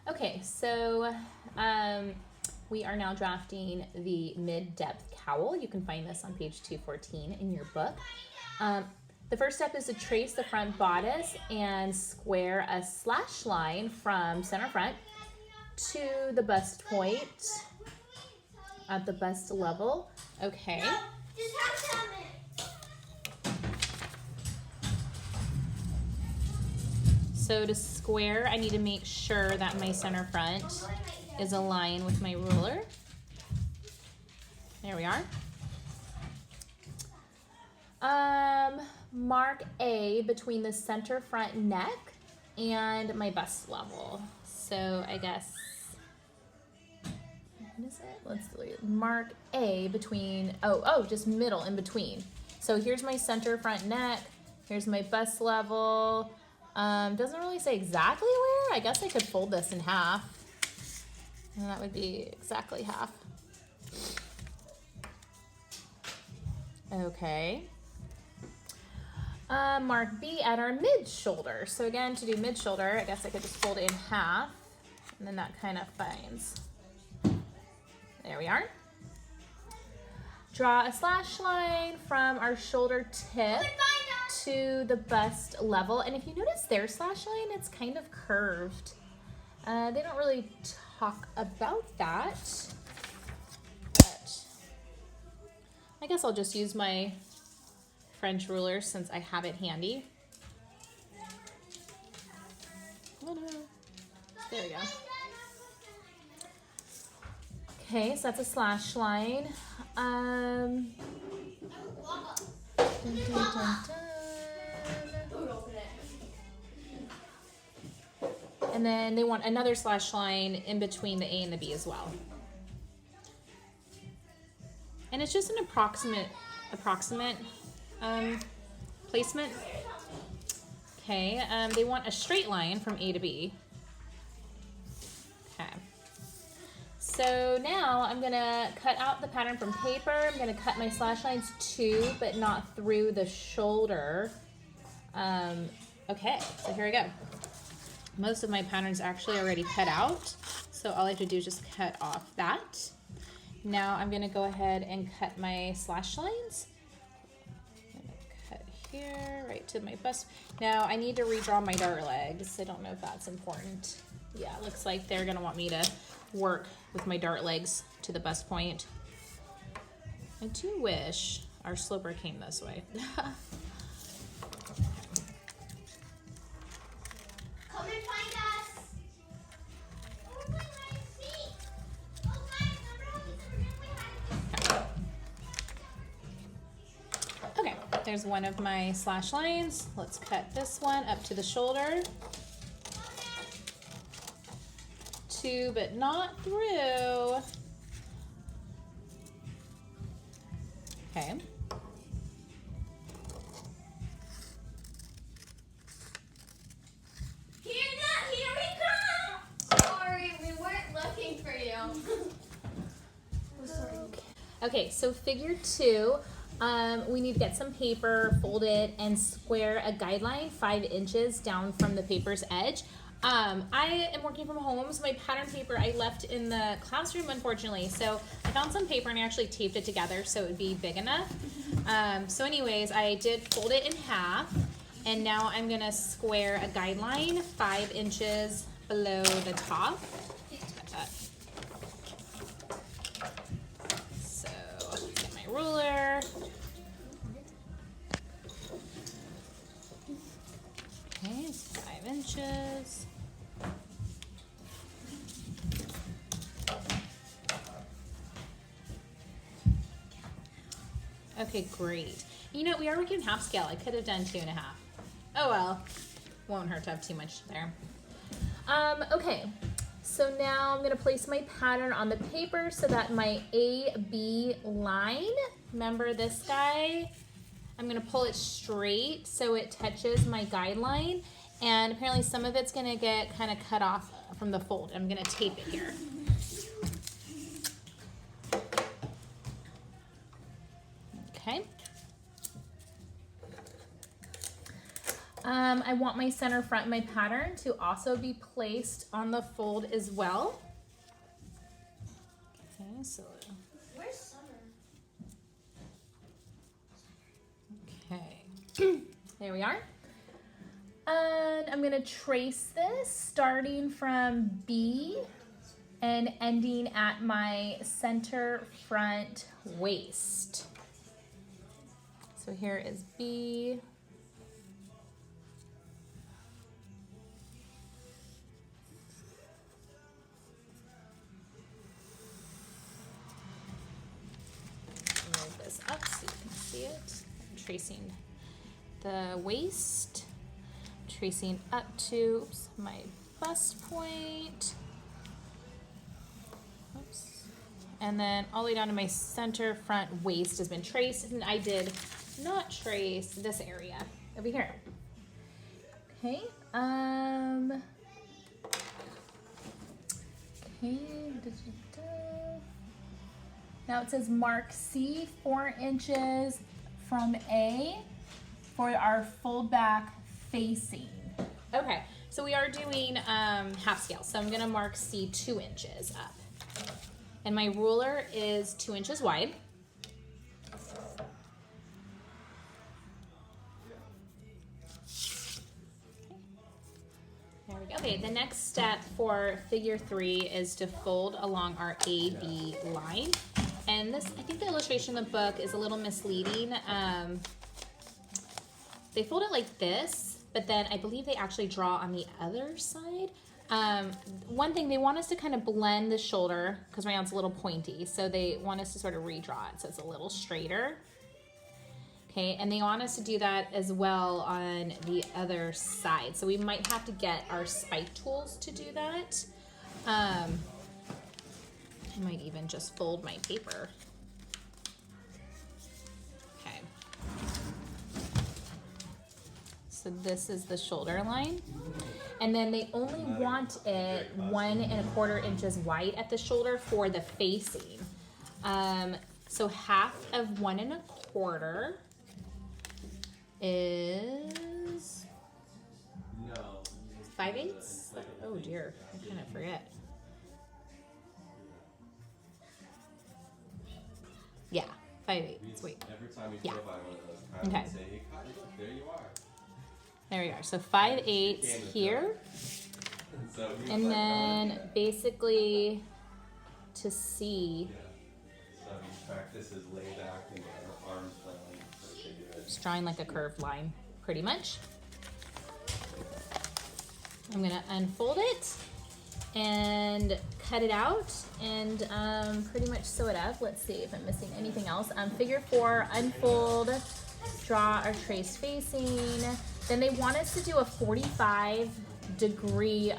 Okay, so we are now drafting the mid-depth cowl. You can find this on page 214 in your book. The first step is to trace the front bodice and square a slash line from center front to the bust point at the bust level. Okay. So to square, I need to make sure that my center front is aligned with my ruler. There we are. Mark A between the center front neck and my bust level. So I guess, what is it? Let's delete it. Mark A between, just middle in between. So here's my center front neck. Here's my bust level. Doesn't really say exactly where. I guess I could fold this in half. And that would be exactly half. Okay. Mark B at our mid shoulder. So again, to do mid shoulder, I guess I could just fold it in half, and then that kind of finds. There we are. Draw a slash line from our shoulder tip to the bust level. And if you notice their slash line, it's kind of curved. They don't really talk about that, but I guess I'll just use my French ruler since I have it handy. Oh no. There we go. Okay, so that's a slash line. Dun, dun, dun, dun. And then they want another slash line in between the A and the B as well. And it's just an approximate placement. Okay, they want a straight line from A to B. Okay. So now I'm gonna cut out the pattern from paper. I'm gonna cut my slash lines too, but not through the shoulder. Okay, so here we go. Most of my pattern's actually already cut out, so all I have to do is just cut off that. Now I'm gonna go ahead and cut my slash lines. I'm gonna cut here, right to my bust. Now I need to redraw my dart legs. I don't know if that's important. Yeah, it looks like they're gonna want me to work with my dart legs to the bust point. I do wish our sloper came this way. There's one of my slash lines. Let's cut this one up to the shoulder. To, but not through. Okay. Here we come! Sorry, we weren't looking for you. Okay, so figure 2. We need to get some paper, fold it, and square a guideline 5 inches down from the paper's edge. I am working from home, so my pattern paper I left in the classroom, unfortunately. So I found some paper and I actually taped it together so it would be big enough. So anyways, I did fold it in half, and now I'm gonna square a guideline 5 inches below the top. So get my ruler. Okay, it's 5 inches. Okay, great. You know, we are working half scale. I could have done 2.5. Oh well, won't hurt to have too much there. Okay, so now I'm gonna place my pattern on the paper so that my AB line, remember this guy? I'm gonna pull it straight so it touches my guideline, and apparently some of it's gonna get kind of cut off from the fold. I'm gonna tape it here. Okay. I want my center front in my pattern to also be placed on the fold as well. Okay, so. Where's Summer? Okay, there we are. And I'm gonna trace this starting from B and ending at my center front waist. So here is B. Move this up so you can see it. I'm tracing the waist, tracing up to my bust point. Oops. And then all the way down to my center front waist has been traced, and I did not trace this area over here. Okay. Okay. Now it says mark C 4 inches from A for our fold back facing. Okay, so we are doing half scale. So I'm gonna mark C 2 inches up. And my ruler is 2 inches wide. There we go. Okay, the next step for figure 3 is to fold along our AB line. And this, I think the illustration in the book is a little misleading. They fold it like this, but then I believe they actually draw on the other side. One thing, they want us to kind of blend the shoulder because right now it's a little pointy. So they want us to sort of redraw it so it's a little straighter. Okay, and they want us to do that as well on the other side. So we might have to get our spike tools to do that. I might even just fold my paper. Okay. So this is the shoulder line. And then they only want it 1 1/4 inches wide at the shoulder for the facing. So half of 1 1/4 is 5/8. Oh dear, I kind of forget. Yeah, 5/8. Wait. Yeah. Okay. There you are. There we are. So 5/8 here. And then basically to see. So you practice is lay back and your arms flailing. Just drawing like a curved line, pretty much. I'm gonna unfold it and cut it out and pretty much sew it up. Let's see if I'm missing anything else. Figure 4, unfold, draw our trace facing. Then they want us to do a 45-degree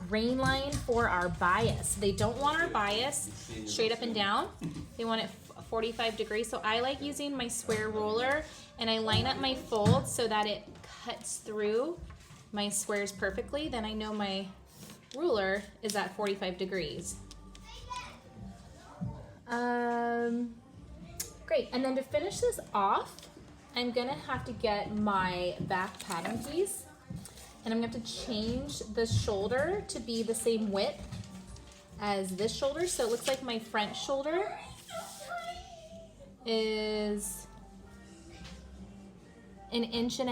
grain line for our bias. They don't want our bias straight up and down. They want it 45 degrees. So I like using my square ruler and I line up my folds so that it cuts through my squares perfectly. Then I know my ruler is at 45 degrees. Great, and then to finish this off, I'm gonna have to get my back pattern piece and I'm gonna have to change the shoulder to be the same width as this shoulder. So it looks like my front shoulder is 1.5 inches.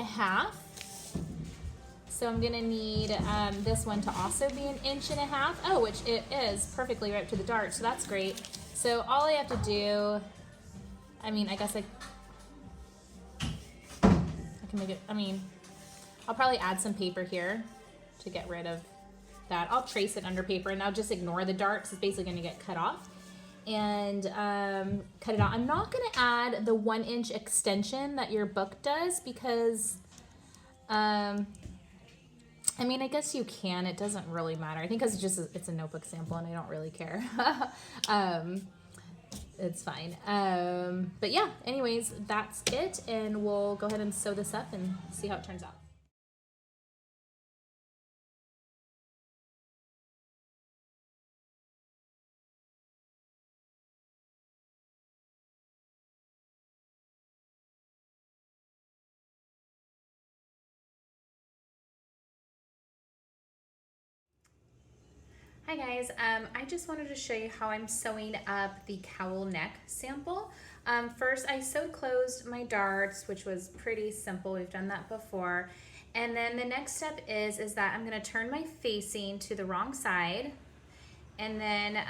So I'm gonna need this one to also be 1.5 inches. Oh, which it is perfectly right up to the dart, so that's great. So all I have to do, I mean, I guess I can make it, I mean, I'll probably add some paper here to get rid of that. I'll trace it under paper and I'll just ignore the dart because it's basically gonna get cut off. And cut it out. I'm not gonna add the 1 inch extension that your book does because, I mean, I guess you can. It doesn't really matter. I think because it's a notebook sample and I don't really care. It's fine. But yeah, anyways, that's it. And we'll go ahead and sew this up and see how it turns out. Hi guys, I just wanted to show you how I'm sewing up the cowl neck sample. First I sewed closed my darts, which was pretty simple. We've done that before. And then the next step is that I'm gonna turn my facing to the wrong side. And then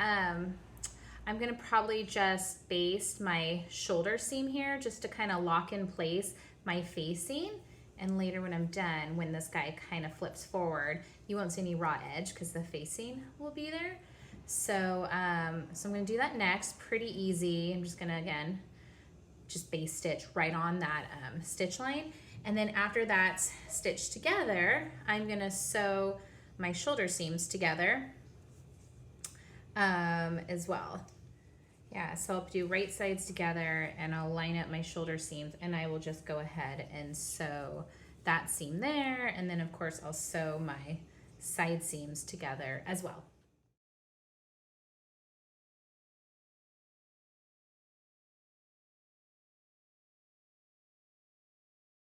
I'm gonna probably just baste my shoulder seam here just to kind of lock in place my facing. And later when I'm done, when this guy kind of flips forward, you won't see any raw edge because the facing will be there. So, so I'm gonna do that next, pretty easy. I'm just gonna, again, just base stitch right on that stitch line. And then after that's stitched together, I'm gonna sew my shoulder seams together as well. Yeah, so I'll do right sides together and I'll line up my shoulder seams and I will just go ahead and sew that seam there. And then of course I'll sew my side seams together as well.